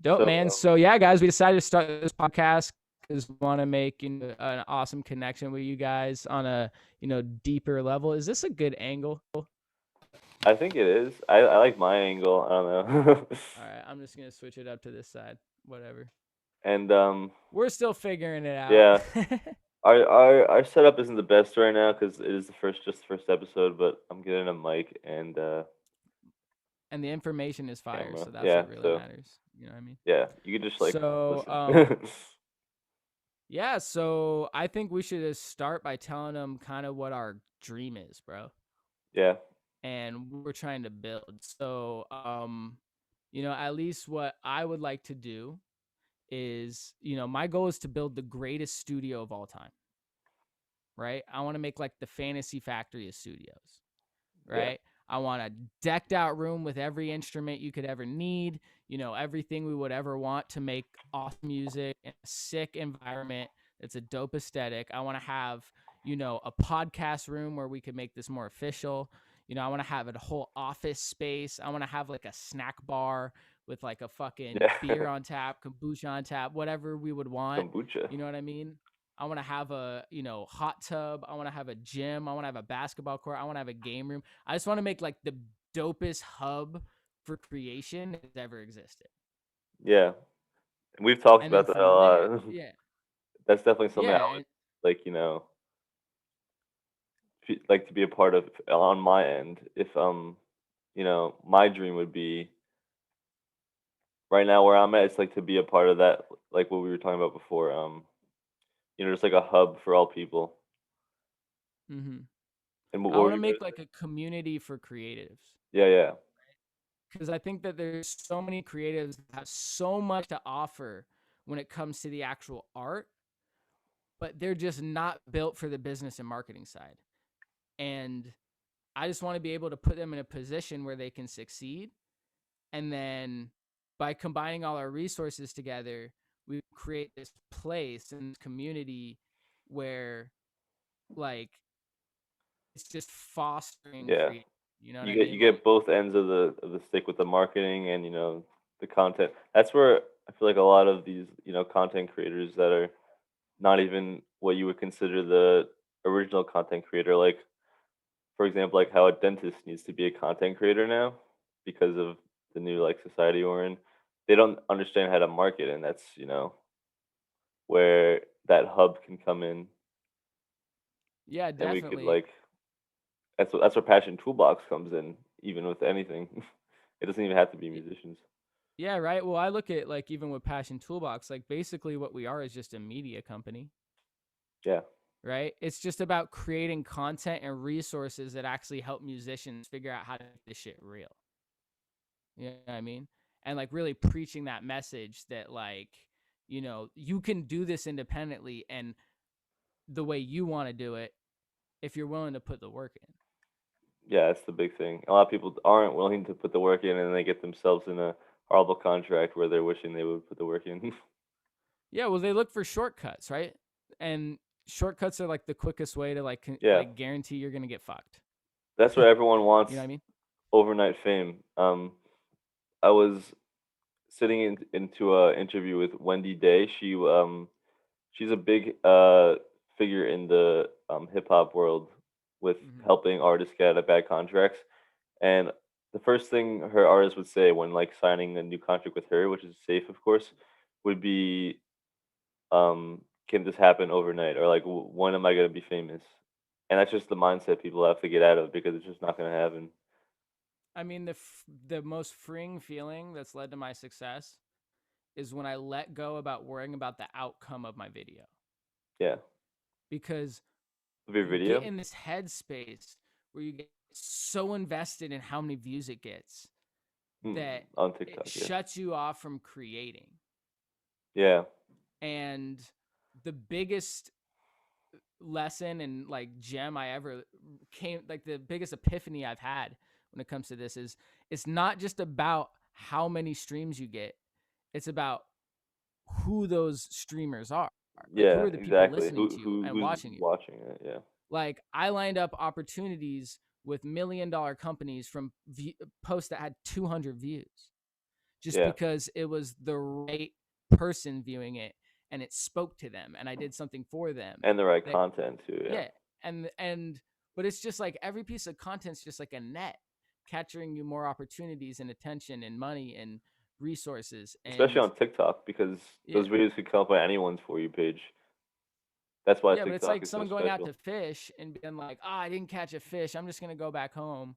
Dope, So man. So yeah, guys, we decided to start this podcast because we want to make an awesome connection with you guys on a deeper level. Is this a good angle? All I think it is. I like my angle. I don't know. right, I'm just gonna switch it up to this side. Whatever. And We're still figuring it out. yeah, our setup isn't the best right now because it is just the first episode. But I'm getting a mic and And the information is fire, camera. so that's Yeah. what really So matters. You know what I mean? yeah, you could just like So, listen. yeah. So I think we should just start by telling them kind of what our dream is, bro, Yeah. and what we're trying to build. So, at least what I would like to do is, my goal is to build the greatest studio of all time, right? I want to make like the fantasy factory of studios, Yeah. right? I want a decked out room with every instrument you could ever need, everything we would ever want to make awesome music in a sick environment. It's a dope aesthetic. I want to have, a podcast room where we could make this more official. I want to have a whole office space. I want to have like a snack bar with like a fucking Yeah. beer on tap, kombucha on tap, whatever we would want. Kombucha. You know what I mean? I want to have a, hot tub. I want to have a gym. I want to have a basketball court. I want to have a game room. I just want to make like the dopest hub for creation that's ever existed. Yeah. And we've talked And then about that a from there, lot. yeah, That's definitely something I yeah, would like. Like to be a part of on my end. If my dream would be right now where I'm at. It's like to be a part of that, like what we were talking about before. Just like a hub for all people. mm-hmm. And what I were want to you gonna make like say? a community for creatives Yeah, yeah, because I think that there's so many creatives that have so much to offer when it comes to the actual art, but they're just not built for the business and marketing side. And I just want to be able to put them in a position where they can succeed. And then by combining all our resources together, we create this place and community where like it's just fostering yeah. create. You know what You I get you mean? get Like, both ends of the stick with the marketing and the content. That's where I feel like a lot of these content creators that are not even what you would consider the original content creator. Like for example, like how a dentist needs to be a content creator now because of the new like society we're in. They don't understand how to market, and that's where that hub can come in, yeah, and we could definitely. like that's where Passion Toolbox comes in, even with anything. It doesn't even have to be musicians. Yeah, right. Well, I look at like even with Passion Toolbox, like basically what we are is just a media company, Yeah, right? It's just about creating content and resources that actually help musicians figure out how to make this shit real. You know what I mean? And like really preaching that message that like, you can do this independently and the way you want to do it if you're willing to put the work in. yeah, that's the big thing. A lot of people aren't willing to put the work in, and they get themselves in a horrible contract where they're wishing they would put the work in. Yeah, well they look for shortcuts, right? And shortcuts are like the quickest way to Yeah, like guarantee you're going to get fucked. that's what everyone wants: You know what I mean? overnight fame. I was sitting into a interview with Wendy Day. She's a big figure in the hip hop world with Mhm. helping artists get out of bad contracts. And the first thing her artists would say when like signing a new contract with her, which is safe, of course, would be, "Can this happen overnight?" Or like, "When am I gonna be famous?" And that's just the mindset people have to get out of because it's just not gonna happen. I mean the most freeing feeling that's led to my success is when I let go about worrying about the outcome of my video Yeah, because of your you get video. in this headspace where you get so invested in how many views it gets that On it TikTok, yeah. shuts you off from creating. Yeah, And the biggest lesson and like gem I ever came like the biggest epiphany I've had when it comes to this is it's not just about how many streams you get. It's about who those streamers are. Like who yeah, are the people exactly. listening to you and Who's watching you? watching it? Yeah, Like I lined up opportunities with $1 million companies from posts that had 200 views just Yeah. because it was the right person viewing it and it spoke to them and I did something for them. And the right That content too, yeah. yeah, and but it's just like every piece of content's just like a net capturing you more opportunities and attention and money and resources Especially and on TikTok because yeah. those videos could come up on anyone's For You page. That's why Yeah, but it's TikTok like is so someone going out special. to fish and being like, "Ah, I didn't catch a fish. I'm just gonna go back home."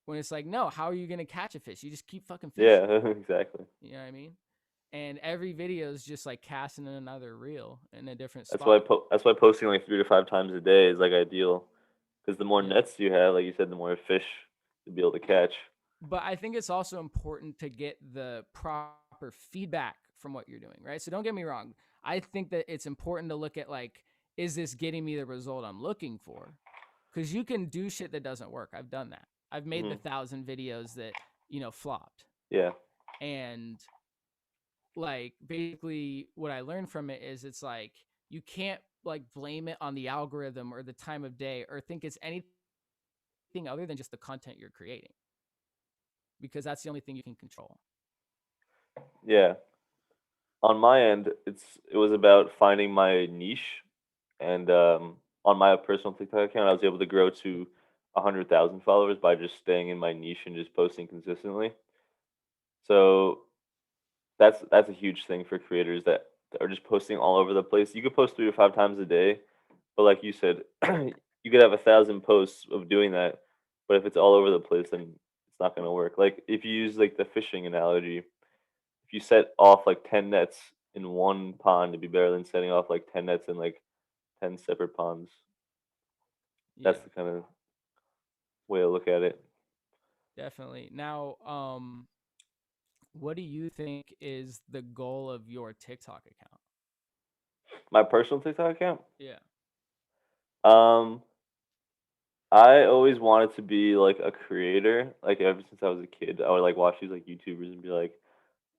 When it's like, no, how are you gonna catch a fish? You just keep fucking Yeah, fishing. exactly. You know what I mean? And every video is just like casting in another reel in a different That's why spot. that's why posting like 3 to 5 times a day is like ideal. Because the more Yeah. nets you have, like you said, the more fish you'll be able to catch. But I think it's also important to get the proper feedback from what you're doing, right? So don't get me wrong. I think that it's important to look at like, is this getting me the result I'm looking for? Because you can do shit that doesn't work. I've done that. I've made the Hmm. 1,000 videos that, flopped. Yeah. And like basically what I learned from it is it's like you can't like blame it on the algorithm or the time of day or think it's anything other than just the content you're creating because that's the only thing you can control. Yeah. On my end, it was about finding my niche, and on my personal TikTok account, I was able to grow to 100,000 followers by just staying in my niche and just posting consistently. So that's a huge thing for creators that are just posting all over the place. You could post 3 to 5 times a day, but like you said, you could have 1,000 posts of doing that, but if it's all over the place, then it's not gonna work. Like if you use like the fishing analogy, if you set off like 10 nets in one pond, it'd be better than setting off like 10 nets in like 10 separate ponds. That's Yeah, the kind of way to look at it. definitely. Now, what do you think is the goal of your TikTok account? My personal TikTok account, Yeah. um, I always wanted to be like a creator. Like ever since I was a kid, I would like watch these like YouTubers and be like,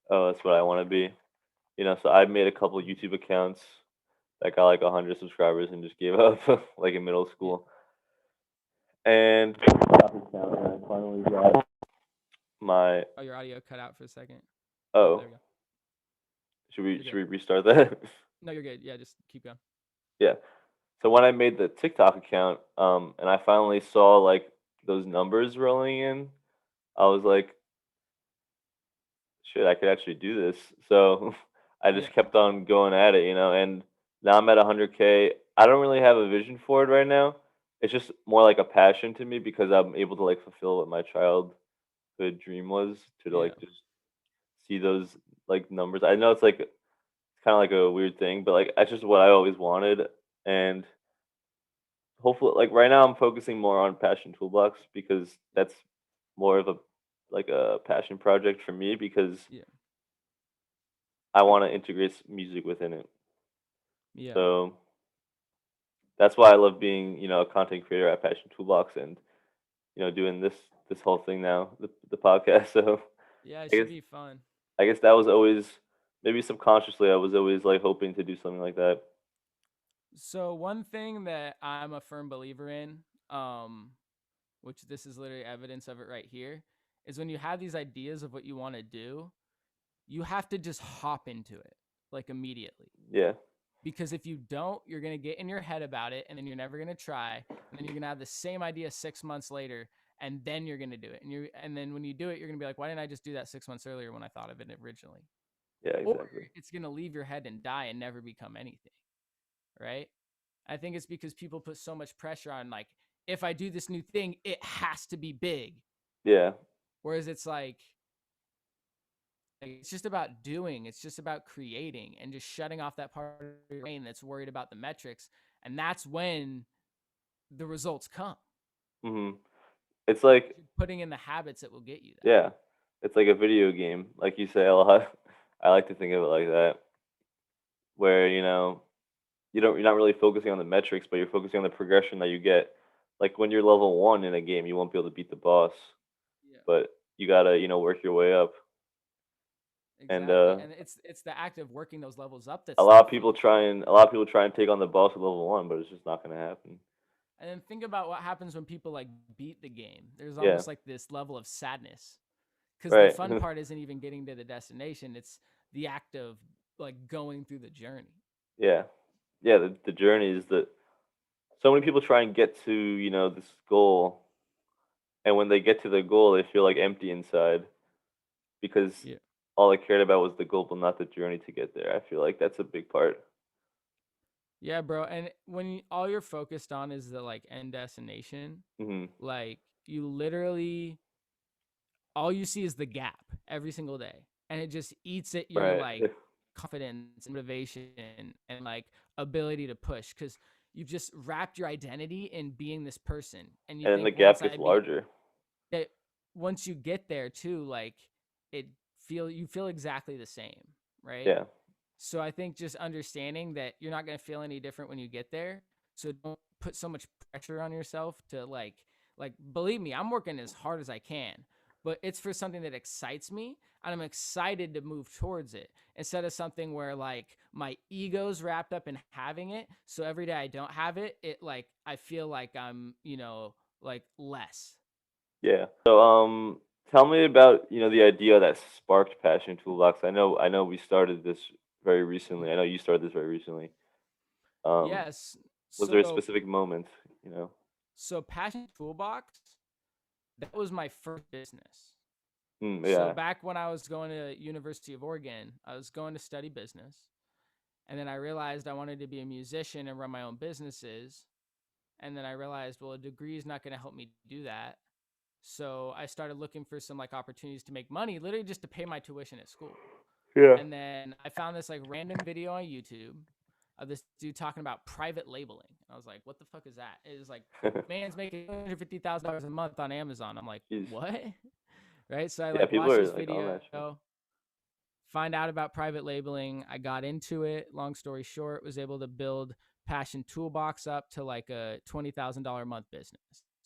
"Oh, that's what I want to be." So I made a couple YouTube accounts that got like 100 subscribers and just gave up like in middle Yeah. school. And TikTok account, and I finally got my. Oh, your audio cut out for a second. Oh, Oh, there we go. should we You're should good. we restart that? No, you're good. Yeah, just keep going. Yeah. So when I made the TikTok account, and I finally saw like those numbers rolling in, I was like, shit, I could actually do this. So I Yeah. just kept on going at it, and now I'm at 100K. I don't really have a vision for it right now. It's just more like a passion to me because I'm able to like fulfill what my childhood dream was to Yeah. like just see those like numbers. I know it's like kind of like a weird thing, but like that's just what I always wanted. And hopefully, like right now, I'm focusing more on Passion Toolbox because that's more of a like a passion project for me because Yeah. I want to integrate music within it. Yeah. So that's why I love being, a content creator at Passion Toolbox and, doing this whole thing now, the podcast. So Yeah, it I should guess be fun. I guess that was always maybe subconsciously I was always like hoping to do something like that. So one thing that I'm a firm believer in, which this is literally evidence of it right here, is when you have these ideas of what you want to do, you have to just hop into it like immediately. Yeah. Because if you don't, you're gonna get in your head about it, and then you're never gonna try, and then you're gonna have the same idea 6 months later, and then you're gonna do it, and then when you do it, you're gonna be like, why didn't I just do that 6 months earlier when I thought of it originally? Yeah, Or exactly. it's gonna leave your head and die and never become anything, right? I think it's because people put so much pressure on like, if I do this new thing, it has to be big. Yeah. Whereas it's like it's just about doing, it's just about creating and just shutting off that part of your brain that's worried about the metrics. And that's when the results come. Mhm. It's like You're putting in the habits that will get you there. yeah, it's like a video game, like you say a lot. I like to think of it like that, where you're not really focusing on the metrics, but you're focusing on the progression that you get. Like when you're level one in a game, you won't be able to beat the boss, Yeah. but you gotta work your way up. And Exactly. And it's the act of working those levels up a that's lot so of fun. people try and take on the boss at level one, but it's just not gonna happen. And then think about what happens when people like beat the game. There's Yeah, almost like this level of sadness because the Right. fun part isn't even getting to the destination, it's the act of like going through the journey. Yeah. Yeah, the journey is that so many people try and get to, this goal, and when they get to the goal, they feel like empty inside because Yeah. all they cared about was the goal, but not the journey to get there. I feel like that's a big part. Yeah, bro. And when all you're focused on is the like end destination, Mhm. like you literally all you see is the gap every single day, and it just eats at your Right. like confidence and motivation and like ability to push because you've just wrapped your identity in being this person, and you And then the think gap gets larger. that once you get there too, like it you feel exactly the same, right? Yeah. So I think just understanding that you're not going to feel any different when you get there. So don't put so much pressure on yourself to like believe me, I'm working as hard as I can, but it's for something that excites me and I'm excited to move towards it instead of something where like my ego's wrapped up in having it. So every day I don't have it, it like I feel like I'm, like less. Yeah. So, tell me about, the idea that sparked Passion Toolbox. I know we started this very recently. I know you started this very recently. Um, Yes. was there a So specific moment, so Passion Toolbox, that was my first business. So Yeah. back when I was going to University of Oregon, I was going to study business, and then I realized I wanted to be a musician and run my own businesses. And then I realized, well, a degree is not going to help me do that. So I started looking for some like opportunities to make money, literally just to pay my tuition at school. Yeah. And then I found this like random video on YouTube of this dude talking about private labeling. And I was like, what the fuck is that? It was like, man's making $250,000 a month on Amazon. I'm like, Jeez. what? Right. So I Yeah, like people watched are this like on video, that shit. find out about private labeling. I got into it. Long story short, was able to build Passion Toolbox up to like a $20,000 a month business,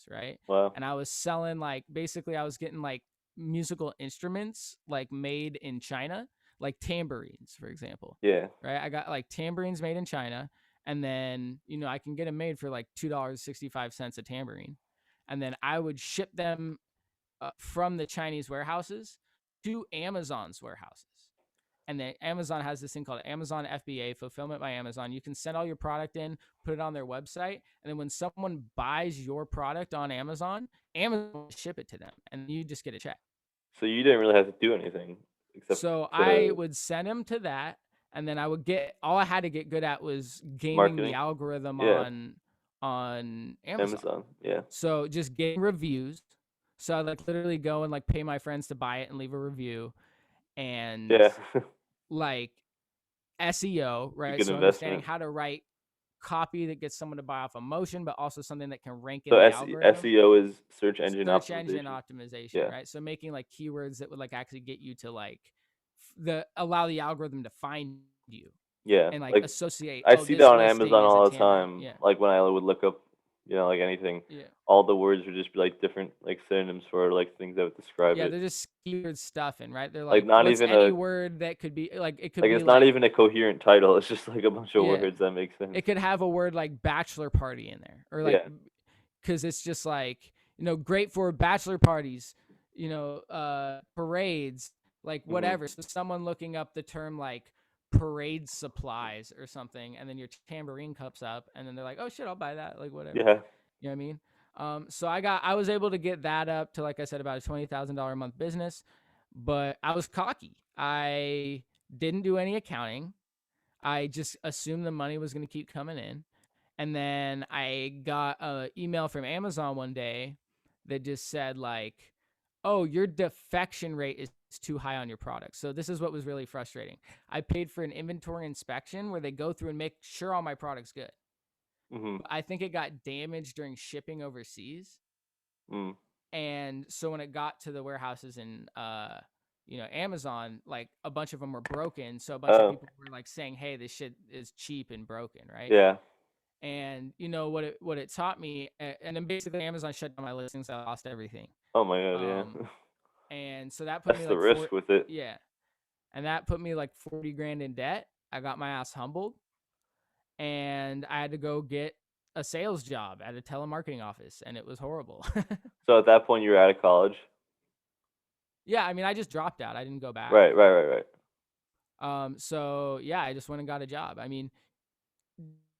right? Wow. And I was selling like basically I was getting like musical instruments like made in China, like tambourines, for example. Yeah. Right? I got like tambourines made in China, and then, I can get them made for like $2.65 a tambourine. And then I would ship them from the Chinese warehouses to Amazon's warehouses. And then Amazon has this thing called Amazon FBA, Fulfillment by Amazon. You can send all your product in, put it on their website, and then when someone buys your product on Amazon, Amazon will ship it to them, and you just get a check. So you didn't really have to do anything except So I to would send them to that, and then I would get all I had to get good at was gaming the marketing. algorithm Yeah. on Amazon. Amazon. Yeah. So just getting reviews. So I like literally go and like pay my friends to buy it and leave a review, and Yeah. like SEO, It's a right? good So understanding investment. how to write copy that gets someone to buy off emotion, but also something that can rank So in the algorithm. SEO is search engine Search engine optimization. optimization, Yeah. right? So making like keywords that would like actually get you to like allow the algorithm to find you Yeah. and like Like associate, I oh, see that this on listing Amazon is a all the tambourine. time. Yeah. Like when I would look up, like anything, Yeah. all the words would just be like different like synonyms for like things that would describe Yeah, it. they're just keyword stuffing, right? They're Like like, not what's even any a word that could be like, it could like be it's not like, even a coherent title. It's just like a bunch of yeah, words that make sense. it could have a word like bachelor party in there or like Yeah. because it's just like, great for bachelor parties, parades, like Mhm. whatever. So someone looking up the term like parade supplies or something, and then your tambourine cups up, and then they're like, oh shit, I'll buy that, like whatever. Yeah. You know what I mean? So I was able to get that up to, like I said, about a $20,000 a month business, but I was cocky. I didn't do any accounting. I just assumed the money was going to keep coming in. And then I got an email from Amazon one day that just said like, "Oh, your defection rate is too high on your product." So this is what was really frustrating. I paid for an inventory inspection where they go through and make sure all my product's good. Mhm. But I think it got damaged during shipping overseas. Mm. And so when it got to the warehouses in Amazon, like a bunch of them were broken. So a bunch of Oh. people were like saying, "Hey, this shit is cheap and broken," right? Yeah. And what it taught me, and then basically Amazon shut down my listings. I lost everything. Oh my god. Um, Yeah. and so that put That's me the like risk with it. yeah, and that put me like 40 grand in debt. I got my ass humbled, and I had to go get a sales job at a telemarketing office, and it was horrible. So at that point, you were out of college. Yeah, I mean, I just dropped out. I didn't go back. Right. So yeah, I just went and got a job. I mean,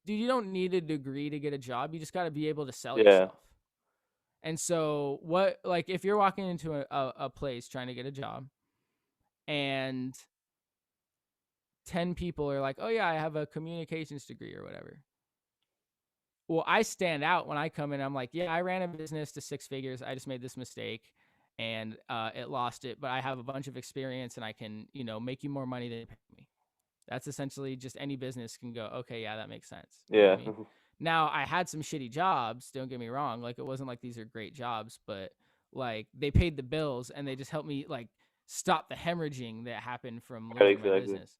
dude, you don't need a degree to get a job. You just got to be able to sell Yeah. yourself. And so what, like, if you're walking into a place trying to get a job and 10 people are like, oh yeah, I have a communications degree or whatever. Well, I stand out when I come in. I'm like, yeah, I ran a business to 6 figures. I just made this mistake and it lost it, but I have a bunch of experience and I can, make you more money than you pay me. That's essentially just any business can go, okay, yeah, that makes sense. You know what I Yeah. mean? Now, I had some shitty jobs, don't get me wrong. Like, it wasn't like these are great jobs, but like they paid the bills and they just helped me like stop the hemorrhaging that happened from Right. losing my Exactly. business.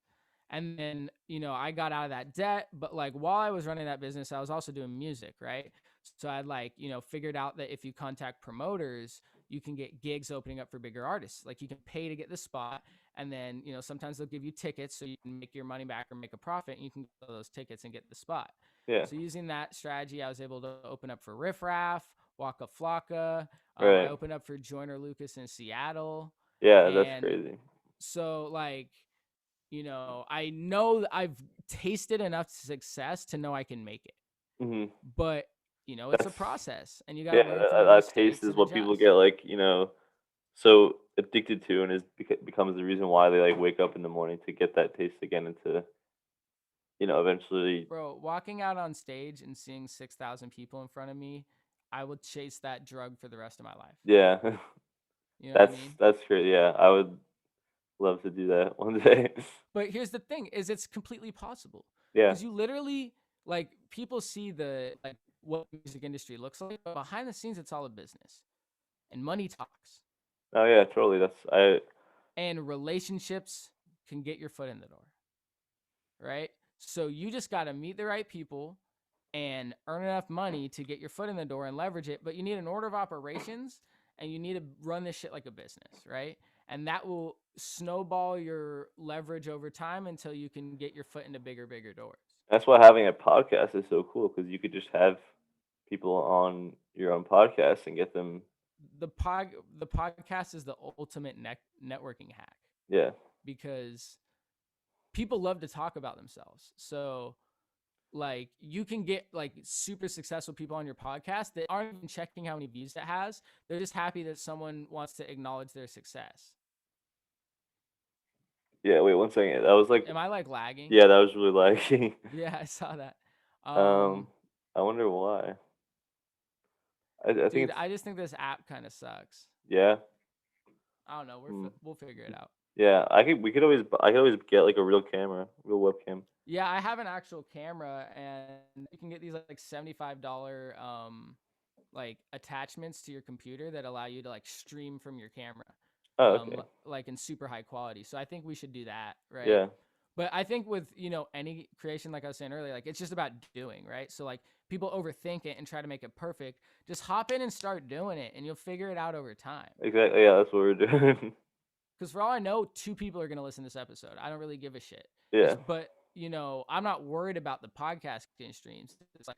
And then, I got out of that debt, but like while I was running that business, I was also doing music, right? So I'd like, figured out that if you contact promoters, you can get gigs opening up for bigger artists. Like you can pay to get the spot, and then sometimes they'll give you tickets so you can make your money back or make a profit, and you can sell those tickets and get the spot. Yeah. So using that strategy, I was able to open up for Riff Raff, Waka Flocka. I Right. opened up for Joyner Lucas in Seattle. Yeah. That's And crazy. so like, I know I've tasted enough success to know I can make it. Hmm. But it's a That's process, and you got to yeah. learn from your That taste mistakes is and what people adjust. get like so addicted to, and becomes the reason why they like wake up in the morning to get that taste again, and to eventually. Bro, walking out on stage and seeing 6,000 people in front of me, I would chase that drug for the rest of my life. Yeah. You know what I that's mean? that's great. Yeah, I would love to do that one day. But here's the thing is it's completely possible. Yeah. Cuz you literally like people see the like what the music industry looks like, but behind the scenes it's all a business. And money talks. Oh yeah, totally. That's I. And relationships can get your foot in the door. Right? So you just got to meet the right people and earn enough money to get your foot in the door and leverage it. But you need an order of operations and you need to run this shit like a business, right? And that will snowball your leverage over time until you can get your foot into bigger doors. That's why having a podcast is so cool, because you could just have people on your own podcast and get them. The pod the podcast is the ultimate networking hack Yeah. because people love to talk about themselves. So like you can get like super successful people on your podcast that aren't even checking how many views it has. They're just happy that someone wants to acknowledge their success. Yeah. Wait 1 second. That was like. Am I like lagging? Yeah, that was really like. Yeah, I saw that. um, I wonder why. I think Dude, it's I just think this app kind of sucks. yeah. I don't know. Hmm. We'll figure it out. Yeah, I could always get like a real camera, real webcam. Yeah, I have an actual camera, and you can get these like $75 like attachments to your computer that allow you to like stream from your camera, Oh, okay. like in super high quality. So I think we should do that, right? Yeah. But I think with any creation, like I was saying earlier, like it's just about doing, right? So like people overthink it and try to make it perfect. Just hop in and start doing it, and you'll figure it out over time. Exactly. Yeah, that's what we're doing. Because for all I know, 2 people are gonna listen to this episode. I don't really give a shit. Yeah. But I'm not worried about the podcasting streams. It's like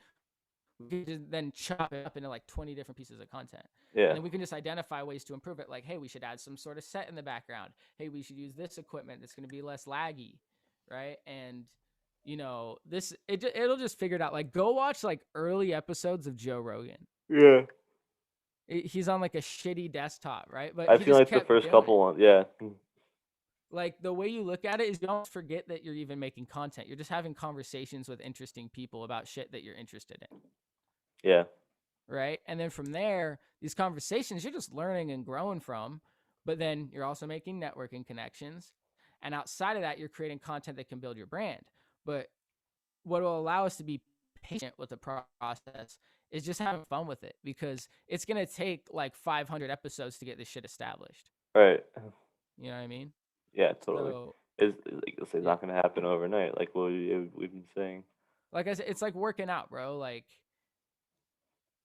we can just then chop it up into like 20 different pieces of content. Yeah. And then we can just identify ways to improve it. Like, hey, we should add some sort of set in the background. Hey, we should use this equipment that's going to be less laggy, right? And it'll just figure it out. Like, go watch like early episodes of Joe Rogan. Yeah. He's on like a shitty desktop, right? But I've he seen just like the kept first doing couple it. ones. Yeah. Like the way you look at it is you almost forget that you're even making content. You're just having conversations with interesting people about shit that you're interested in. Yeah. Right? And then from there, these conversations you're just learning and growing from, but then you're also making networking connections. And outside of that, you're creating content that can build your brand. But what will allow us to be patient with the process is just having fun with it, because it's going to take like 500 episodes to get this shit established. Right. You know what I mean? Yeah, totally. So, It's yeah. not gonna happen overnight, like what we've been saying. Like I said, it's like working out, bro. Like,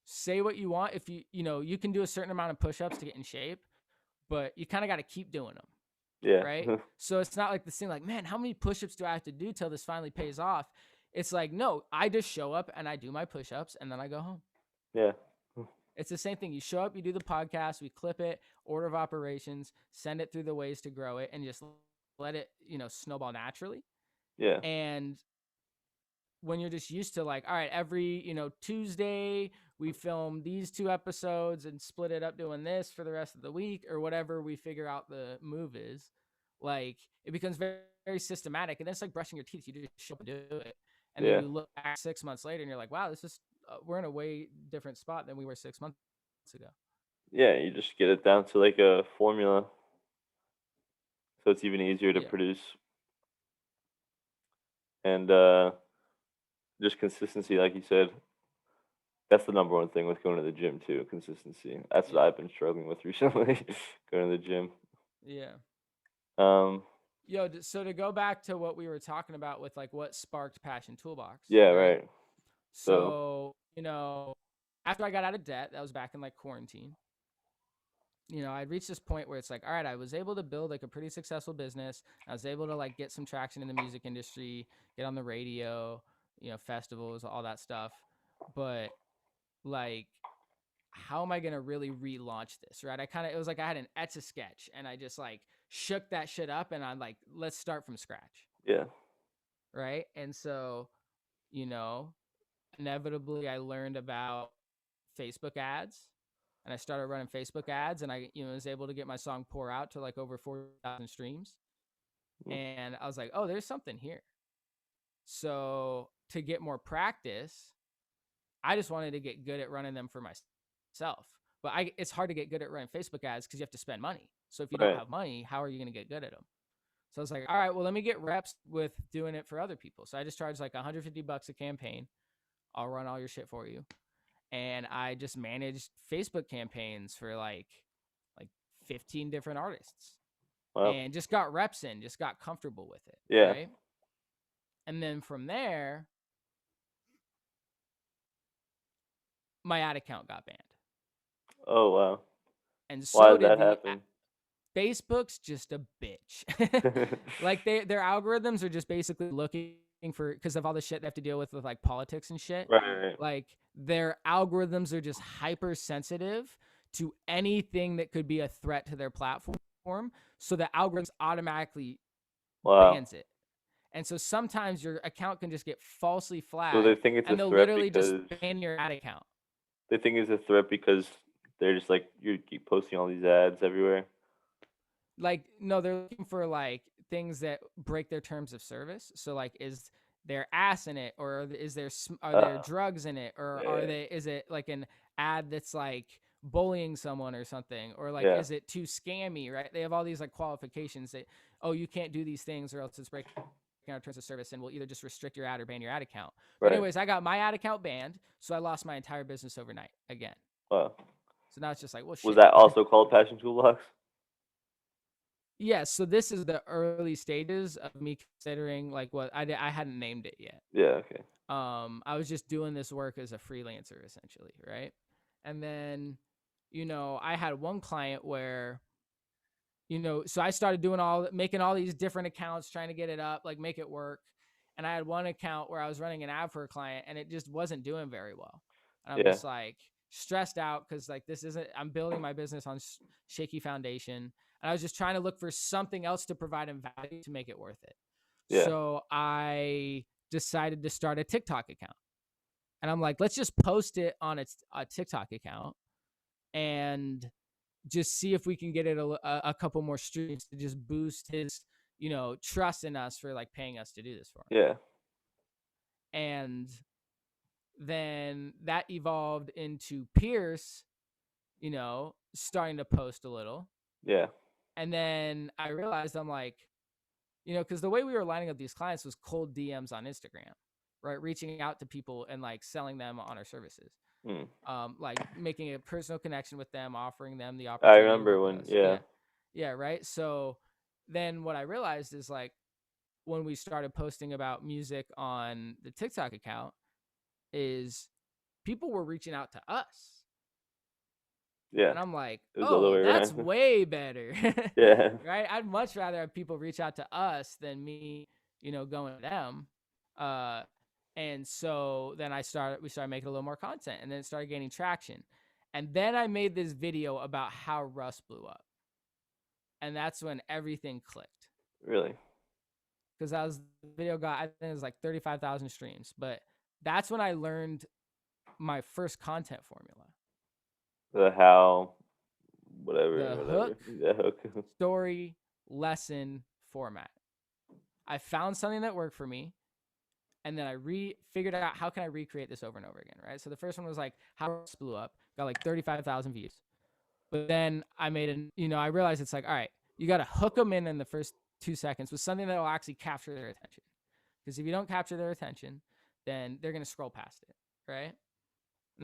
say what you want. If you can do a certain amount of push-ups to get in shape, but you kind of got to keep doing them, Yeah. right? So it's not like this thing like, man, how many push-ups do I have to do till this finally pays off? It's like, no, I just show up and I do my push-ups and then I go home. Yeah. It's the same thing. You show up, you do the podcast, we clip it, order of operations, send it through the ways to grow it, and just let it, snowball naturally. Yeah. And when you're just used to like, all right, every, Tuesday we film these 2 episodes and split it up doing this for the rest of the week or whatever we figure out the move is, like it becomes very, very systematic. And then it's like brushing your teeth. You just show up and do it. And then Yeah. you look back 6 months later and you're like, wow, this is, we're in a way different spot than we were 6 months ago. Yeah, you just get it down to like a formula, so it's even easier to Yeah. produce. And just consistency, like you said, that's the number one thing with going to the gym too. Consistency. That's what Yeah. I've been struggling with recently. Going to the gym. Yeah. Um. Yo, so to go back to what we were talking about with like what sparked Passion Toolbox, Yeah. right? Right. So. So, after I got out of debt, that was back in like quarantine. I'd reached this point where it's like, all right, I was able to build like a pretty successful business. I was able to like get some traction in the music industry, get on the radio, festivals, all that stuff. But like, how am I going to really relaunch this? Right. It was like I had an Etch-a-Sketch and I just like shook that shit up and I'm like, let's start from scratch. Yeah. Right. And so, you know, inevitably I learned about Facebook ads and I started running Facebook ads and I, was able to get my song Pour Out to like over 40,000 streams. Mm. And I was like, oh, there's something here. So to get more practice, I just wanted to get good at running them for myself. But it's hard to get good at running Facebook ads because you have to spend money. So if you don't Right. have money, how are you going to get good at them? So I was like, all right, well, let me get reps with doing it for other people. So I just charged like $150 a campaign. I'll run all your shit for you. And I just managed Facebook campaigns for like 15 different artists. Wow. And just got reps in, just got comfortable with it. Yeah. Right. And then from there, my ad account got banned. Oh wow. And Why so did that did happen? Facebook's just a bitch. Like their algorithms are just basically looking for, because of all the shit they have to deal with like politics and shit. Right. Like their algorithms are just hypersensitive to anything that could be a threat to their platform. So the algorithms automatically Wow. bans it. And so sometimes your account can just get falsely So they flagged think it's a and they'll threat literally just because ban your ad account. they think it's a threat because they're just like you keep posting all these ads everywhere. Like, no, they're looking for like things that break their terms of service. So like, is there ass in it, or are there drugs in it, or Yeah. is it like an ad that's like bullying someone or something, or like Yeah. is it too scammy? Right? They have all these like qualifications that, oh, you can't do these things or else it's breaking our terms of service, and we'll either just restrict your ad or ban your ad account. But Right. anyways, I got my ad account banned, so I lost my entire business overnight again. Wow. So now it's just like, well, Was shit. that also called Passion Toolbox? Yeah, so this is the early stages of me considering like what I hadn't named it yet. Yeah. Okay. I was just doing this work as a freelancer essentially, right? And then, I had one client where, so I started making all these different accounts, trying to get it up, like make it work. And I had one account where I was running an ad for a client and it just wasn't doing very well. And I'm Yeah. just like stressed out because like I'm building my business on shaky foundation. And I was just trying to look for something else to provide him value to make it worth it. Yeah. So I decided to start a TikTok account. And I'm like, let's just post it on a TikTok account and just see if we can get it a couple more streams to just boost his, trust in us for like paying us to do this for him. Yeah. And then that evolved into Pierce, starting to post a little. Yeah. And then I realized I'm like, because the way we were lining up these clients was cold DMs on Instagram, right? Reaching out to people and like selling them on our services. Mm. Like making a personal connection with them, offering them the I opportunity to remember work with when. us. Yeah. Yeah, right. So then what I realized is like when we started posting about music on the TikTok account is people were reaching out to us. Yeah. And I'm like, It was the other oh, way that's around. way better. Yeah. Right? I'd much rather have people reach out to us than me, going to them. And so then we started making a little more content and then it started gaining traction. And then I made this video about how Russ blew up. And that's when everything clicked. Really? Because I was the video got, I think it was like 35,000 streams. But that's when I learned my first content formula. The how, The whatever. hook, The hook. story, lesson, format. I found something that worked for me, and then I figured out how can I recreate this over and over again, right? So the first one was like how Russ blew up, got like 35,000 views. But then I made I realized it's like, all right, you got to hook them in the first 2 seconds with something that will actually capture their attention. Because if you don't capture their attention, then they're going to scroll past it, right? And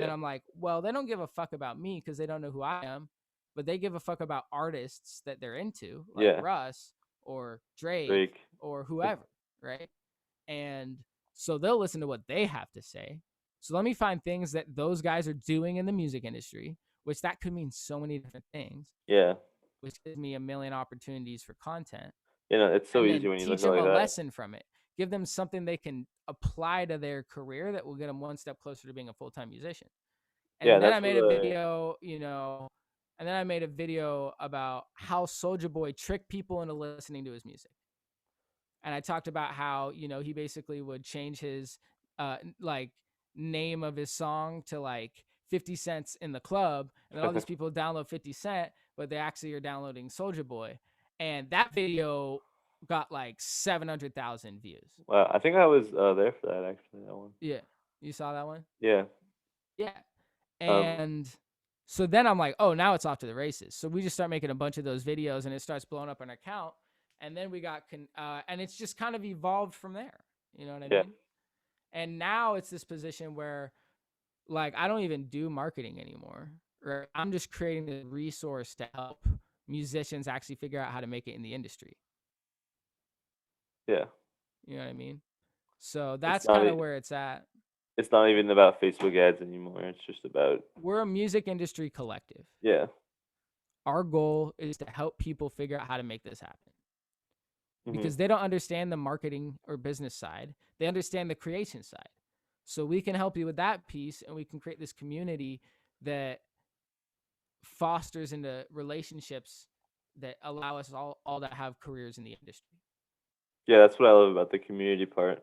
Yeah. then I'm like, well, they don't give a fuck about me because they don't know who I am, but they give a fuck about artists that they're into, like Yeah. Russ or Drake Drake. or whoever, right? And so they'll listen to what they have to say. So let me find things that those guys are doing in the music industry, which that could mean so many different things, Yeah. which gives me a million opportunities for content, It's so and easy then when you look teach at it them like a that. lesson from it. Give them something they can apply to their career that will get them one step closer to being a full-time musician. Yeah, And then I that's made a what video, and then I made a video about how Soulja Boy tricked people into listening to his music. And I talked about how, he basically would change his like name of his song to like 50 cents in the club, and then all these people download 50 Cent, but they actually are downloading Soulja Boy. And that video got like 700,000 views. wow. I think I was there for that actually. That one. Yeah. You saw that one? Yeah. Yeah. Um. And so then I'm like, oh, now it's off to the races. So we just start making a bunch of those videos, and it starts blowing up an account. And then we got, and it's just kind of evolved from there. You know what I Yeah. mean? And now it's this position where, like, I don't even do marketing anymore. Right? I'm just creating a resource to help musicians actually figure out how to make it in the industry. Yeah. You know what I mean? So It's that's not. kind of where it's at. It's not even about Facebook ads anymore. It's just about. We're a music industry collective. Yeah. Our goal is to help people figure out how to make this happen, Hmm. because they don't understand the marketing or business side. They understand the creation side. So we can help you with that piece, and we can create this community that fosters into relationships that allow us all to have careers in the industry. Yeah, that's what I love about the community part,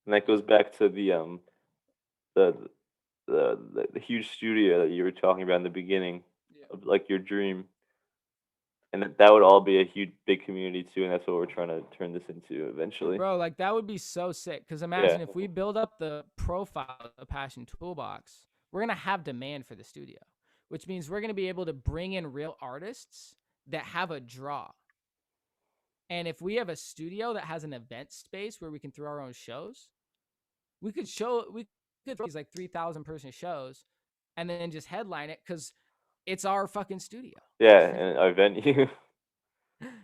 and that goes back to the the huge studio that you were talking about in the beginning Yeah. of like your dream, and that would all be a huge big community too, and that's what we're trying to turn this into eventually. Bro, like that would be so sick. Because Yeah. imagine if we build up the profile of the Passion Toolbox, we're going to have demand for the studio, which means we're going to be able to bring in real artists that have a draw. And if we have a studio that has an event space where we can throw our own shows, we could throw these like 3,000 person shows and then just headline it because it's our fucking studio. Yeah, and our venue.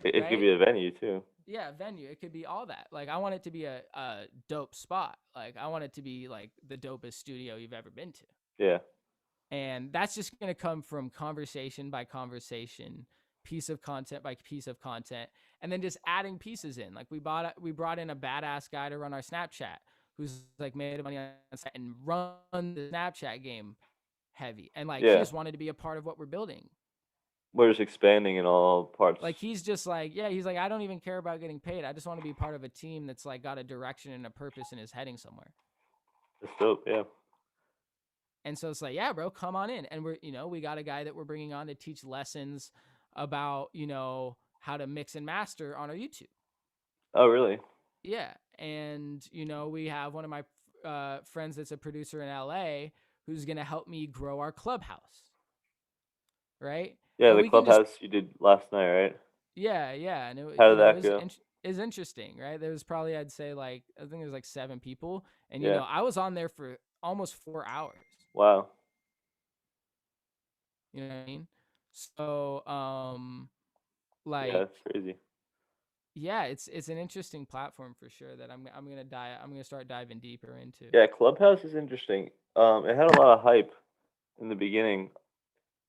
It could Right? be a venue too. Yeah, venue. It could be all that. Like, I want it to be a dope spot. Like, I want it to be like the dopest studio you've ever been to. Yeah. And that's just going to come from conversation by conversation, piece of content by piece of content, and then just adding pieces in. Like, we brought in a badass guy to run our Snapchat, who's like made money on Snapchat and run the Snapchat game heavy. And like, he Yeah. just wanted to be a part of what we're building. We're just expanding in all parts. Like, he's just like, yeah, he's like, I don't even care about getting paid. I just want to be part of a team that's like got a direction and a purpose and is heading somewhere. That's dope. Yeah. And so it's like, yeah, bro, come on in. And we got a guy that we're bringing on to teach lessons about, how to mix and master on our YouTube. Oh, really? Yeah. And, we have one of my friends that's a producer in LA who's going to help me grow our clubhouse. Right. Yeah, And the we can just, clubhouse you did last night, right? yeah. And it, How you did know, that go? is interesting, right? There was probably, I'd say like, I think there was like 7 people. And, Yeah. I was on there for almost 4 hours. Wow. You know what I mean? So, Yeah, like, that's crazy. yeah, it's an interesting platform for sure that I'm gonna start diving deeper into. Yeah, Clubhouse is interesting. It had a lot of hype in the beginning,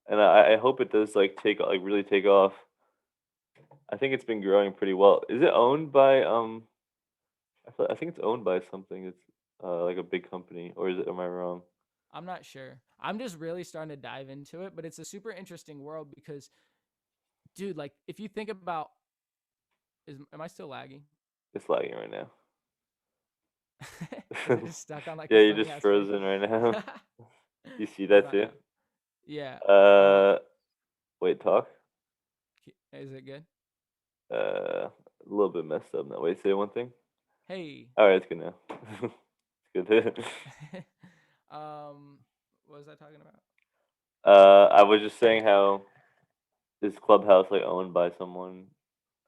and I hope it does like really take off. I think it's been growing pretty well. Is it owned by I think it's owned by something. It's like a big company, or is it? Am I wrong? I'm not sure. I'm just really starting to dive into it, but it's a super interesting world because, dude, like if you think about, am I still lagging? It's lagging right now. Is it just stuck on like Yeah, a you're funny just ass frozen right now. figure? You see How that about too? now? Yeah. Um, Uh, Wait, talk. is it good? A little bit messed up now. Wait, say one thing. Hey. All right, it's good now. It's good. What was I talking about? I was just saying how this clubhouse like owned by someone.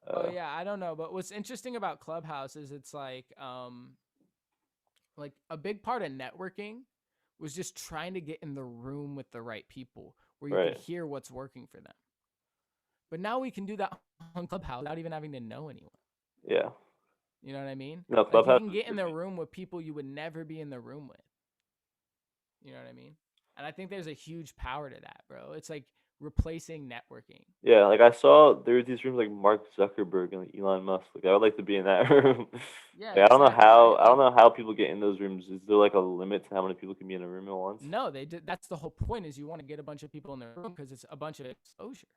Oh Uh, yeah, I don't know, but what's interesting about Clubhouse is it's like a big part of networking was just trying to get in the room with the right people where you could right. hear what's working for them. But now we can do that on Clubhouse without even having to know anyone. Yeah. You know what I mean? No, Like you clubhouse can is get in the pretty. room with people you would never be in the room with. You know what I mean? And I think there's a huge power to that, bro. It's like replacing networking. Yeah, like I saw there were these rooms like Mark Zuckerberg and like Elon Musk. Like I would like to be in that room. Yeah, Like I don't know exactly, how right? I don't Like know how people get in those rooms. Is there like a limit to how many people can be in a room at once? no, they did. That's the whole point is you want to get a bunch of people in the room because it's a bunch of exposure.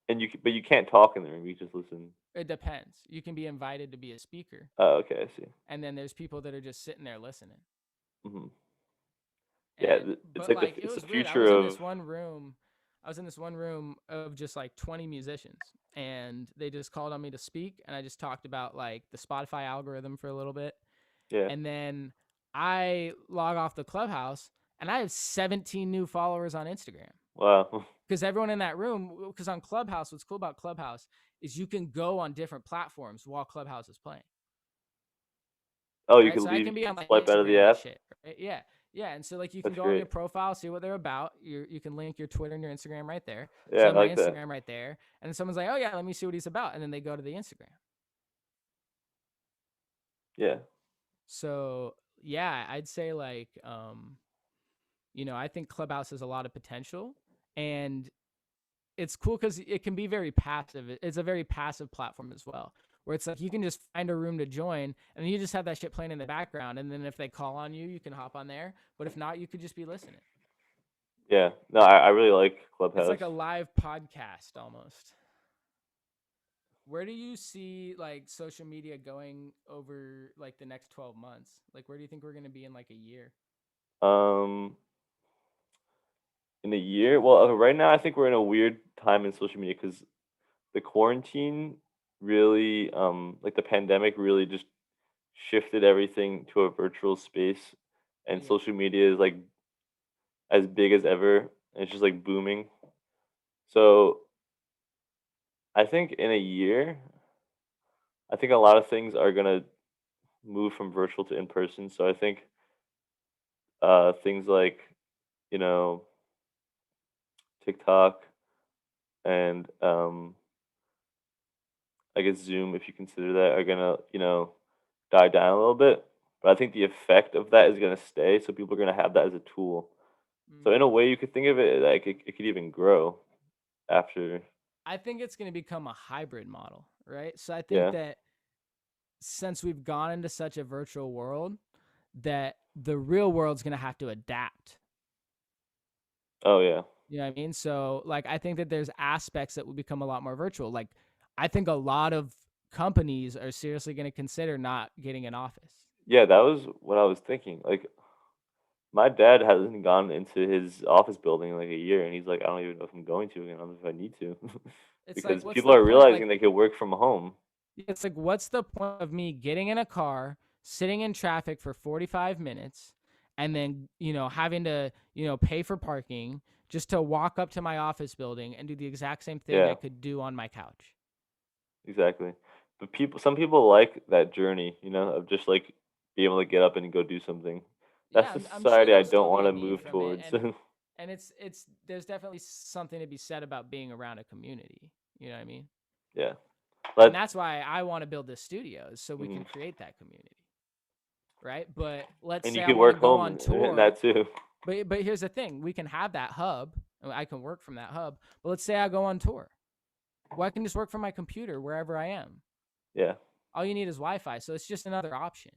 And but you can't talk in the room. You just listen. It depends. You can be invited to be a speaker, Oh, okay, I see. and then there's people that are just sitting there listening. Hmm. Yeah, And it's but like like it it's the was weird. future of. I was in this one room of just like 20 musicians, and they just called on me to speak, and I just talked about like the Spotify algorithm for a little bit, Yeah. and then I log off the Clubhouse, and I have 17 new followers on Instagram. Wow. Because everyone in that room, because on Clubhouse, what's cool about Clubhouse is you can go on different platforms while Clubhouse is playing, Oh, you right? could So I leave. can You be can on like swipe out of the Instagram and app. shit, right? Yeah, yeah. And so like you can That's go on great. your profile, see what they're about. You can link your Twitter and your Instagram right there. So I Yeah, have I my like that. Instagram right there, and then someone's like, "Oh yeah, let me see what he's about," and then they go to the Instagram. Yeah. So yeah, I'd say like I think Clubhouse has a lot of potential, and it's cool because it can be very passive. It's a very passive platform as well, where it's like you can just find a room to join, and you just have that shit playing in the background, and then if they call on you, you can hop on there. But if not, you could just be listening. Yeah. No, I really like It's Clubhouse. like a live podcast almost. Where do you see like social media going over like the next 12 months? Like where do you think we're going to be in like a year? Um, in a year, well, right now I think we're in a weird time in social media because the quarantine really, like the pandemic really just shifted everything to a virtual space, and Yeah. social media is like as big as ever, and it's just like booming. So I think in a year, I think a lot of things are gonna move from virtual to in person. So I think things like you know TikTok and I guess Zoom, if you consider that, are gonna die down a little bit. But I think the effect of that is gonna stay. So people are gonna have that as a tool. So in Mm. a way, you could think of it like it could even grow after. I think it's going to become a hybrid model, right? So I think Yeah. that since we've gone into such a virtual world, that the real world's going to have to adapt. Oh yeah. You know what I mean? So, like, I think that there's aspects that will become a lot more virtual. Like, I think a lot of companies are seriously going to consider not getting an office. Yeah, that was what I was thinking. Like my dad hasn't gone into his office building in like a year, and he's like, I don't even know if I'm going to again. I don't know if I need to, It's like, because what's people the are point? realizing Like, they could work from home. it's like, what's the point of me getting in a car, sitting in traffic for 45 minutes, and then, having to, pay for parking just to walk up to my office building and do the exact same thing I Yeah, could do on my couch? exactly. But some people like that journey, of just like being able to get up and go do something. That's Yeah, the I'm sure society I there'll don't still be want a to need move from it, towards. and it's there's definitely something to be said about being around a community. You know what I mean? Yeah. And Let that's why I want to build this studio is so we can mhm. create that community, right? But let's And you say I can want to work go home on in tour. that too. But here's the thing: we can have that hub. And I can work from that hub. But let's say I go on tour. Well, I can just work from my computer wherever I am. Yeah. All you need is Wi-Fi, so it's just another option.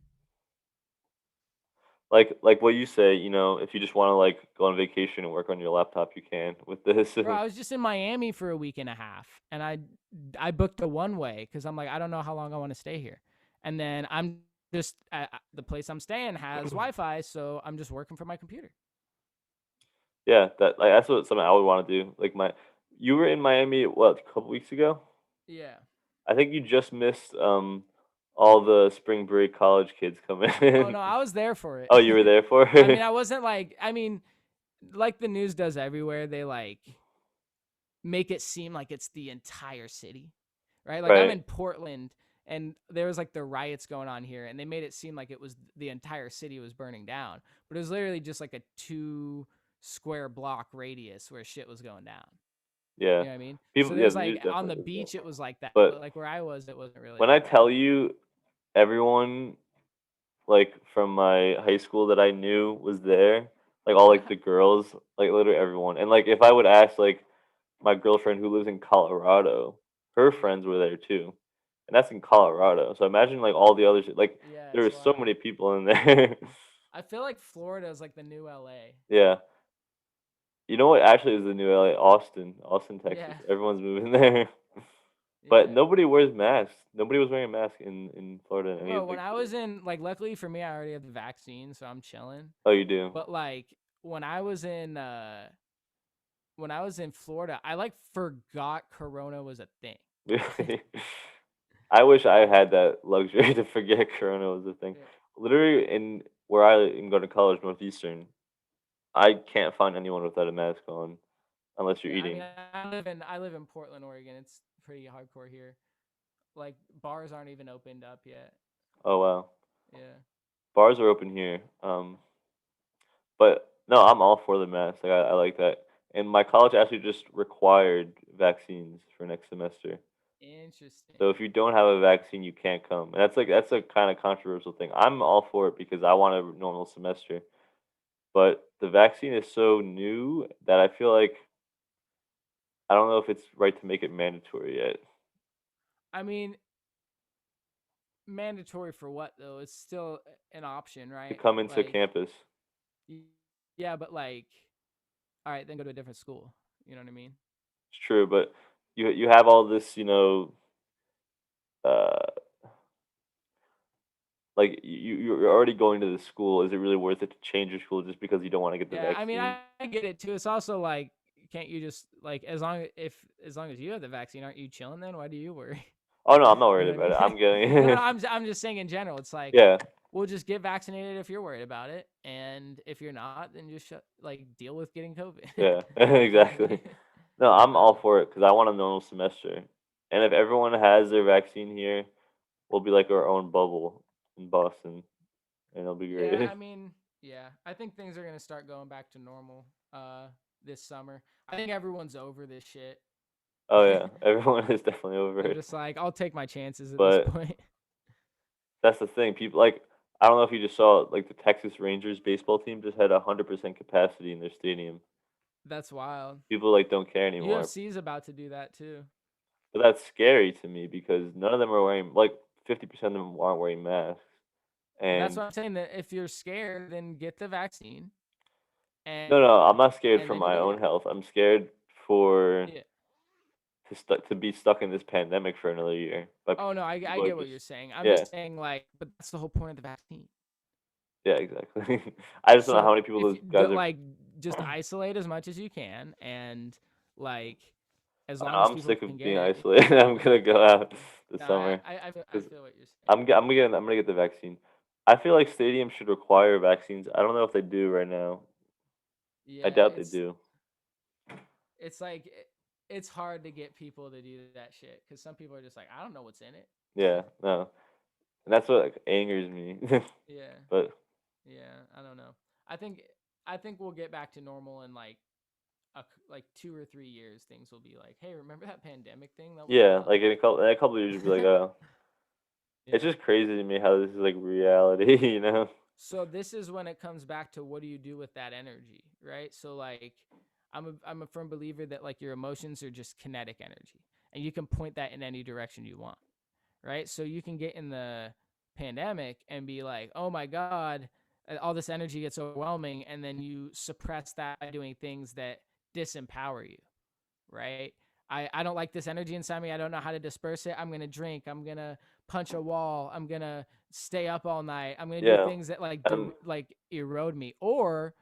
like what you say, if you just want to like go on vacation and work on your laptop, you can with this. Bro, I was just in Miami for a week and a half, and I booked a one way because I'm like, I don't know how long I want to stay here, and then I'm just the place I'm staying has Wi-Fi, so I'm just working from my computer. Yeah, that's what something I would want to do. You were in Miami what a couple weeks ago? Yeah. I think you just missed all the spring break college kids coming Oh in. no, I was there for Oh, you were it. there for I mean, it? I wasn't like, like the news does everywhere, they like make it seem like it's the entire city, right? Like I'm Right. in Portland and there was like the riots going on here and they made it seem like it was the entire city was burning down, but it was literally just like a 2 square block radius where shit was going down. Yeah. You know what I mean? So People, yeah, there's the news like on the definitely does that. beach it was like that, but But like where I was it wasn't really when I like that. tell you everyone like from my high school that I knew was there, like all like the girls, like literally everyone. And like if I would ask like my girlfriend who lives in Colorado, her Yeah. friends were there too. And that's in Colorado. So imagine like all the other like Yeah, there it's were so wild. many people in there. I feel like Florida is like the new LA. Yeah. You know what actually is the new LA? Austin. Austin, Texas. Yeah. Everyone's moving there. But Yeah. nobody wears masks. Nobody was wearing a mask in Florida in any Bro, of the when big I cities. was in like luckily for me I already had the vaccine, so I'm chilling. Oh, you do? But like when I was in Florida, I like forgot corona was a thing. Really? I wish I had that luxury to forget Corona was a thing. Yeah. Literally, in where I am going to college, Northeastern, I can't find anyone without a mask on unless you're Yeah, I mean eating. I live in Portland, Oregon. It's pretty hardcore here. Like bars aren't even opened up yet. Oh wow, Yeah. bars are open here. But no, I'm all for the mask. Like I like that. And my college actually just required vaccines for next semester. So Interesting. if you don't have a vaccine, you can't come. And that's a kind of controversial thing. I'm all for it because I want a normal semester. But the vaccine is so new that I feel like I don't know if it's right to make it mandatory yet. I mean, mandatory for what though? It's still an option, To right? come into Like campus. yeah, but like all right, then go to a different school. You know what I mean? It's true, but you have all this, uh, like you're already going to the school. Is it really worth it to change your school just because you don't want to get the Yeah, I mean, vaccine? I get it too. It's also like, can't you just like as long as you have the vaccine, aren't you chilling then? Why do you worry? Oh no, I'm not You worried know what I about mean? it. I'm No, no, getting I'm just saying in general. It's like yeah, we'll just get vaccinated if you're worried about it, and if you're not, then just like deal with getting COVID. yeah, You know what I exactly. mean? No, I'm all Uh, for it because I want a normal semester. And if everyone has their vaccine here, we'll be like our own bubble in Boston, and it'll be yeah, great. I mean, yeah, I think things are gonna start going back to normal this summer. I think everyone's over this shit. Oh yeah, everyone is definitely over They're it. just like, I'll take my chances at this But point. that's the thing. People like I don't know if you just saw like the Texas Rangers baseball team just had 100% capacity in their stadium. That's wild. People like don't care anymore. UFC is about to do that too. But that's scary to me because none of them are wearing like 50% of them aren't wearing masks. That's And what I'm saying. That if you're scared, then get the vaccine, and no, no, I'm not scared for then you're my good. own health. I'm scared for Yeah. to be stuck in this pandemic for another year. But Oh no, I people are get what just you're saying. I'm yeah, just saying like, but that's the whole point of the vaccine. yeah, exactly. I just don't know how So many people if those guys are. like just isolate as much as you can, and like as I don't long know, as I'm people sick can of get being it, isolated. I'm you're gonna go good. out this No, summer I because feel what you're saying. I'm gonna get the vaccine. I feel like stadiums should require vaccines. I don't know if they do right now. I Yeah, doubt they do. it's like it's hard to get people to do that shit because some people are just like, I don't know what's in it. Yeah, no, and that's what like, angers me. Yeah, But yeah, I don't know. I think I think we'll get back to normal in like like 2 or 3 years. Things will be like, hey, remember that pandemic thing? That was yeah, wild. like in a couple of years, you'll be like, oh, it's Yeah. just crazy to me how this is like reality. You know? So this is when it comes back to what do you do with that energy, right? So like I'm a firm believer that like your emotions are just kinetic energy and you can point that in any direction you want, right? So you can get in the pandemic and be like, "Oh my god, all this energy gets overwhelming, and then you suppress that by doing things that disempower you, right? I don't like this energy inside me. I don't know how to disperse it. I'm going to drink. I'm going to punch a wall. I'm going to stay up all night. I'm going to do Yeah, things that and like erode me. Or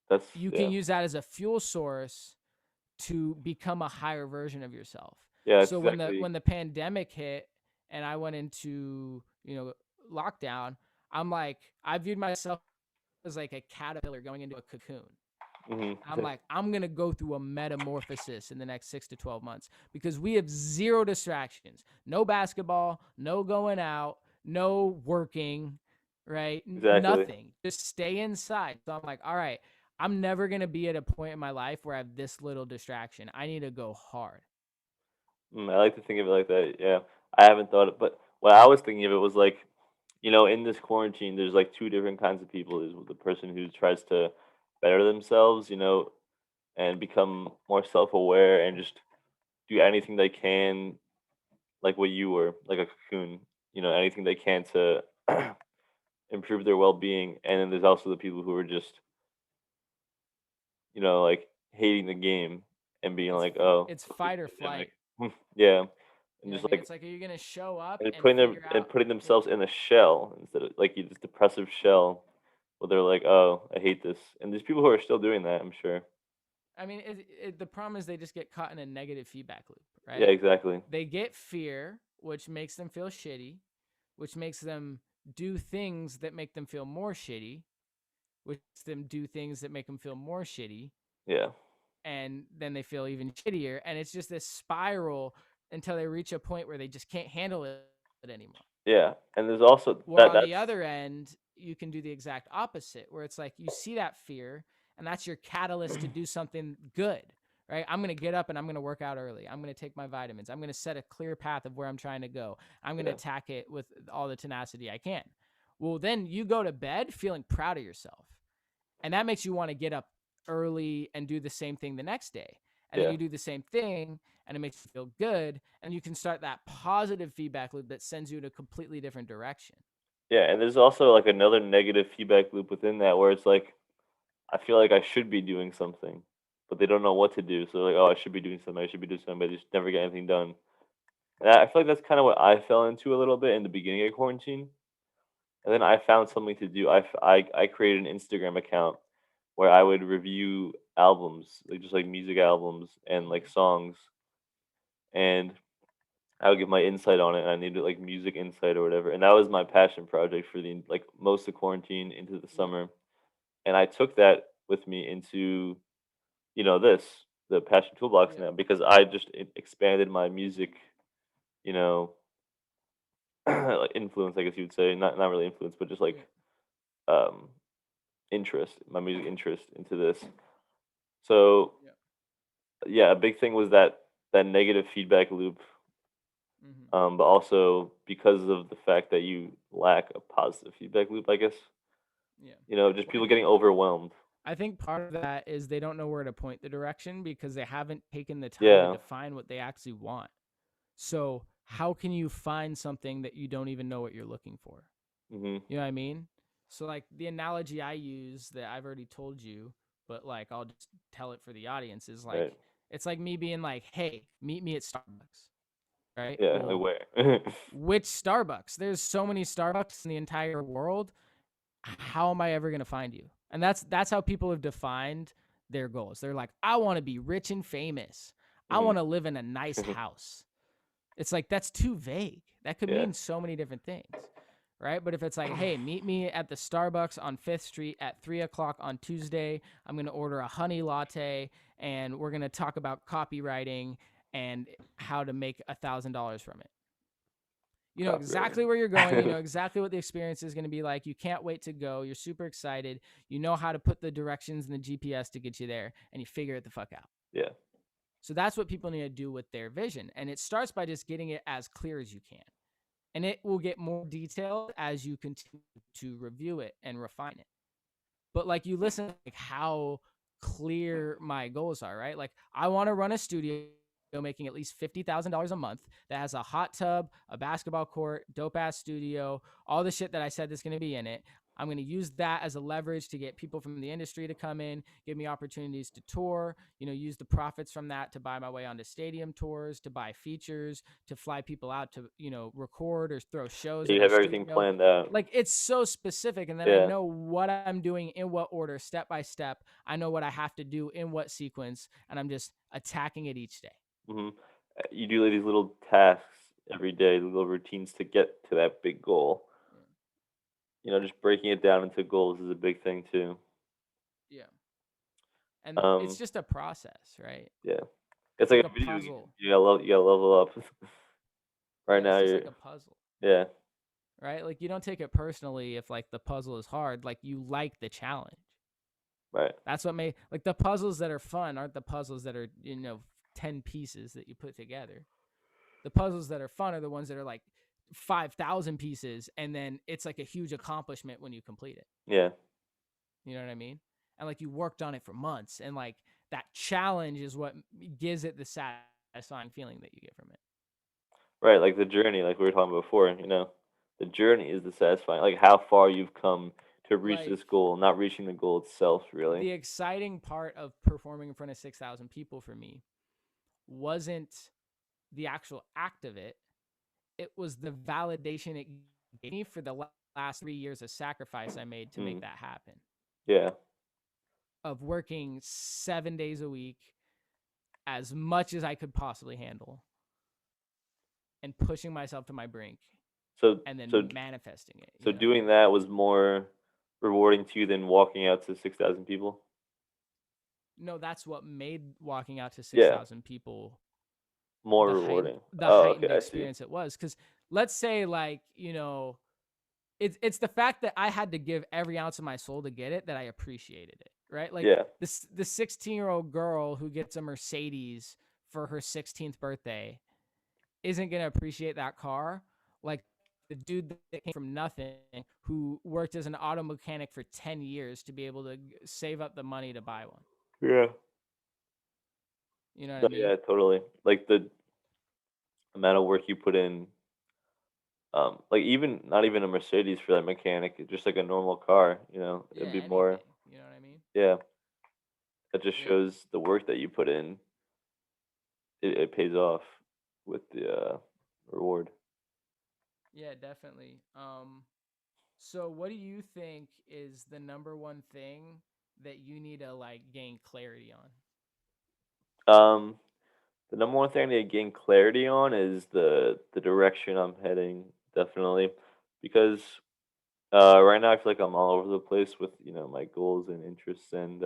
that's you can yeah, use that as a fuel source to become a higher version of yourself. yeah, it's So exactly. when the pandemic hit and I went into, lockdown, I'm like, I viewed myself as like a caterpillar going into a cocoon. I'm like, I'm going to go through a metamorphosis in the next 6 to 12 months because we have zero distractions. No basketball, no going out, no working, right? Exactly. Nothing. Just stay inside. So I'm like, all right, I'm never going to be at a point in my life where I have this little distraction. I need to go hard. I like to think of it like that. Yeah, I haven't thought it, but what I was thinking of it was like, in this quarantine, there's like two different kinds of people. There's the person who tries to better themselves, and become more self-aware and just do anything they can, like what you were, like a cocoon, anything they can to improve their well-being. And then there's also the people who are just, like hating the game and being It's like, oh, it's it's just fight or a pandemic. flight. Yeah, You and know what I just mean? like It's like, are you going to show up and and figure out? putting Yeah. themselves in a shell instead of like this depressive shell where they're like, oh, I hate this. And there's people who are still doing that, I'm sure. I mean, the problem is they just get caught in a negative feedback loop, Yeah, right? exactly. They get fear, which makes them feel shitty, which makes them do things that make them feel more shitty, which makes them do things that make them feel more shitty, Yeah. and then they feel even shittier. And it's just this spiral until they reach a point where they just can't handle it anymore. Yeah. And there's also Where that on the that's other end, you can do the exact opposite, where it's like you see that fear, and that's your catalyst to do something good, right? I'm going to get up and I'm going to work out early. I'm going to take my vitamins. I'm going to set a clear path of where I'm trying to go. I'm going to yeah. attack it with all the tenacity I can. Well, then you go to bed feeling proud of yourself. And that makes you want to get up early and do the same thing the next day. And then Yeah. you do the same thing and it makes you feel good. And you can start that positive feedback loop that sends you in a completely different direction. Yeah, and there's also like another negative feedback loop within that where it's like I feel like I should be doing something, but they don't know what to do. So they're like, oh, I should be doing something. I should be doing something, but they just never get anything done. And I feel like that's kind of what I fell into a little bit in the beginning of quarantine. And then I found something to do. I created an Instagram account where I would review albums, like just like music albums and like Mm-hmm. songs, and I would give my insight on it. And I needed like music insight or whatever, and that was my passion project for the like most of quarantine into the Yeah. summer. And I took that with me into this the passion toolbox Yeah. now because I just expanded my music, you know, like influence, I guess you would say, not really influence, but just like Yeah. um interest, my music interest into this. So Yeah. yeah, a big thing was that negative feedback loop, Mm-hmm. but also because of the fact that you lack a positive feedback loop, I guess. Yeah. Just I people getting think overwhelmed. I think part of that is they don't know where to point the direction because they haven't taken the time to Yeah. define what they actually want. So, how can you find something that you don't even know what you're looking for? Mhm. You know what I mean? So, like, the analogy I use that I've already told you, but like I'll just tell it for the audience is like Right. it's like me being like, "Hey, meet me at Starbucks." Right? Yeah. Like Well, where? which Starbucks? There's so many Starbucks in the entire world. How am I ever going to find you? And that's how people have defined their goals. They're like, I want to be rich and famous. I Mhm. want to live in a nice house. It's like that's too vague. That could Yeah. mean so many different things, right? But if it's like, hey, meet me at the Starbucks on Fifth Street at 3 o'clock on Tuesday. I'm gonna order a honey latte, and we're gonna talk about copywriting and how to make $1,000 from it. You know exactly where you're going. You Copywriting. know exactly what the experience is going to be like. You can't wait to go. You're super excited. You know how to put the directions in the GPS to get you there, and you figure it the fuck out. Yeah. So that's what people need to do with their vision. And it starts by just getting it as clear as you can. And it will get more detailed as you continue to review it and refine it. But like you listen, like how clear my goals are, right? Like I want to run a studio making at least $50,000 a month that has a hot tub, a basketball court, dope ass studio, all the shit that I said that's going to be in it. I'm going to use that as a leverage to get people from the industry to come in, give me opportunities to tour, use the profits from that to buy my way onto stadium tours, to buy features, to fly people out to, record or throw shows at You our have everything studio. planned out. Like, it's so specific. And then I Yeah. know what I'm doing in what order, step by step. I know what I have to do in what sequence, and I'm just attacking it each day. hmm You do these little tasks every day, little routines to get to that big goal. Just breaking it down into goals is a big thing too. Yeah. And it's Um, just a process, right? yeah, it's It's like like a a video game. puzzle. You gotta level up. Right Yeah, it's now, just you're like a puzzle, yeah, right? Like, you don't take it personally if like the puzzle is hard. Like, you like the challenge. right, That's what made, like, the puzzles that are fun aren't the puzzles that are 10 pieces that you put together. The puzzles that are fun are the ones that are like 5,000 pieces, and then it's like a huge accomplishment when you complete it. yeah, You know what I mean? And like, you worked on it for months, and like, that challenge is what gives it the satisfying feeling that you get from it. right. Like the journey, like we were talking about before. The journey is the satisfying. Like how far you've come to reach Like, this goal, not reaching the goal itself. Really. the exciting part of performing in front of 6,000 people for me wasn't the actual act of it. It was the validation it gave me for the last 3 years of sacrifice I made to make Mm, that happen. yeah, Of working 7 days a week, as much as I could possibly handle, and pushing myself to my brink, So and so then manifesting it. so doing that was more rewarding to you than walking out to 6,000 people. No, that's what made walking out to Yeah, 6,000 people more the heightened rewarding. the Oh, okay, heightened I see. experience it was. Because let's say, like, it's the fact that I had to give every ounce of my soul to get it that I appreciated it, right? Like, Yeah, the 16-year-old girl who gets a Mercedes for her 16th birthday isn't gonna appreciate that car like the dude that came from nothing, who worked as an auto mechanic for 10 years to be able to save up the money to buy one. yeah. You know what I No, mean? yeah, totally. Like the amount of work you put in, like even not even a Mercedes for that mechanic, just like a normal car, Yeah, it'd be more, anything. You know what I mean? yeah, that just Yeah. shows the work that you put in. It pays off with the reward. Yeah, definitely. So what do you think is the number one thing that you need to like gain clarity on? Um, the number one thing I need to gain clarity on is the direction I'm heading, definitely, because right now I feel like I'm all over the place with my goals and interests and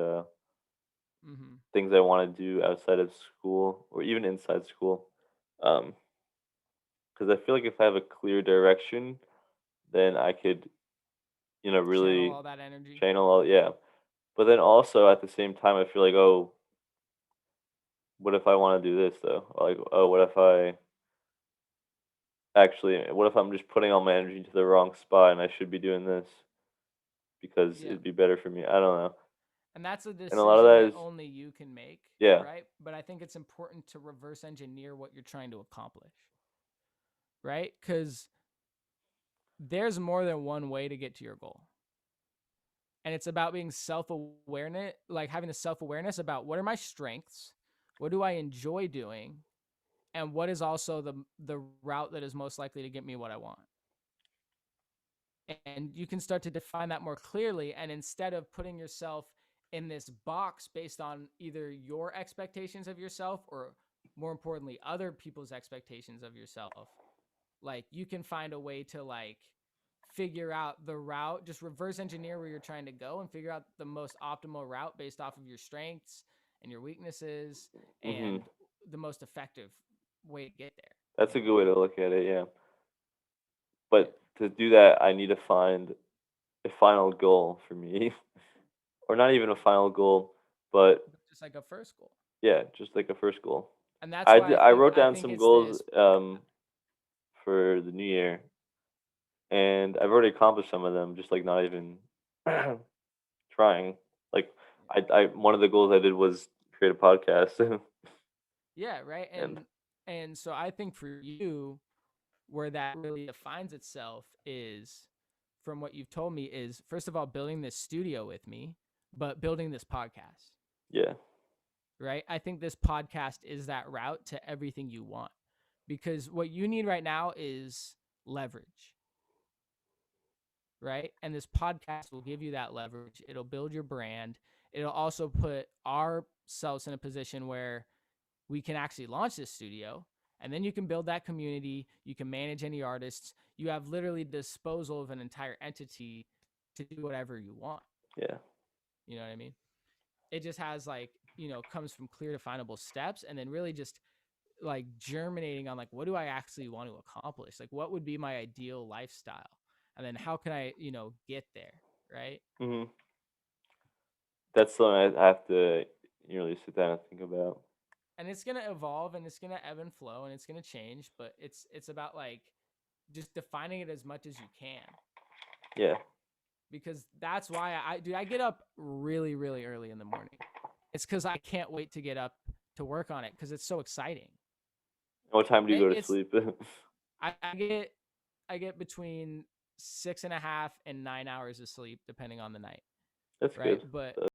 Mm-hmm. things I want to do outside of school or even inside school. Um, because I feel like if I have a clear direction, then I could Channel really all that energy. channel all, yeah. But then also at the same time, I feel like, oh, what if I want to do this though? Or like, oh, what if I'm just putting all my energy into the wrong spot and I should be doing this because Yeah. it'd be better for me. I don't know. And that's a And a lot of decision that that is, only you can make, yeah, right? But I think it's important to reverse engineer what you're trying to accomplish, right? Because there's more than one way to get to your goal. And it's about being self-awareness, like having the self-awareness about what are my strengths, what do I enjoy doing, and what is also the route that is most likely to get me what I want. And you can start to define that more clearly, and instead of putting yourself in this box based on either your expectations of yourself or, more importantly, other people's expectations of yourself, like, you can find a way to like figure out the route, just reverse engineer where you're trying to go and figure out the most optimal route based off of your strengths and your weaknesses, hmm and the most effective way to get there. that's You a know good what I way mean? to look at it. Yeah, Yeah. but to do that, I need to find a final goal for me, or not even a final goal, but Just like a first goal. yeah, just like a first goal. And that's I why did, I wrote I down think some it's goals this. for the new year, and I've already accomplished some of them. Just like not even trying. Like I one of the goals I did was create a podcast. Yeah, right. And And so I think for you, where that really defines itself is, from what you've told me, is first of all building this studio with me, but building this podcast. yeah. Right? I think this podcast is that route to everything you want. Because what you need right now is leverage. Right? And this podcast will give you that leverage. It'll build your brand. It'll also put ourselves in a position where we can actually launch this studio, and then you can build that community. You can manage any artists. You have literally disposal of an entire entity to do whatever you want. Yeah. You know what I mean? It just has like, comes from clear definable steps, and then really just like germinating on like, what do I actually want to accomplish? Like, what would be my ideal lifestyle? And then how can I, get there? Right. Hmm. That's something I have to really sit down and think about. And it's going to evolve, and it's going to ebb and flow, and it's going to change, but it's about like just defining it as much as you can. Yeah. Because that's why I get up really, really early in the morning. It's because I can't wait to get up to work on it because it's so exciting. What time do you go to It's sleep? I get between 6.5 and 9 hours of sleep depending on the night. That's Right. good. But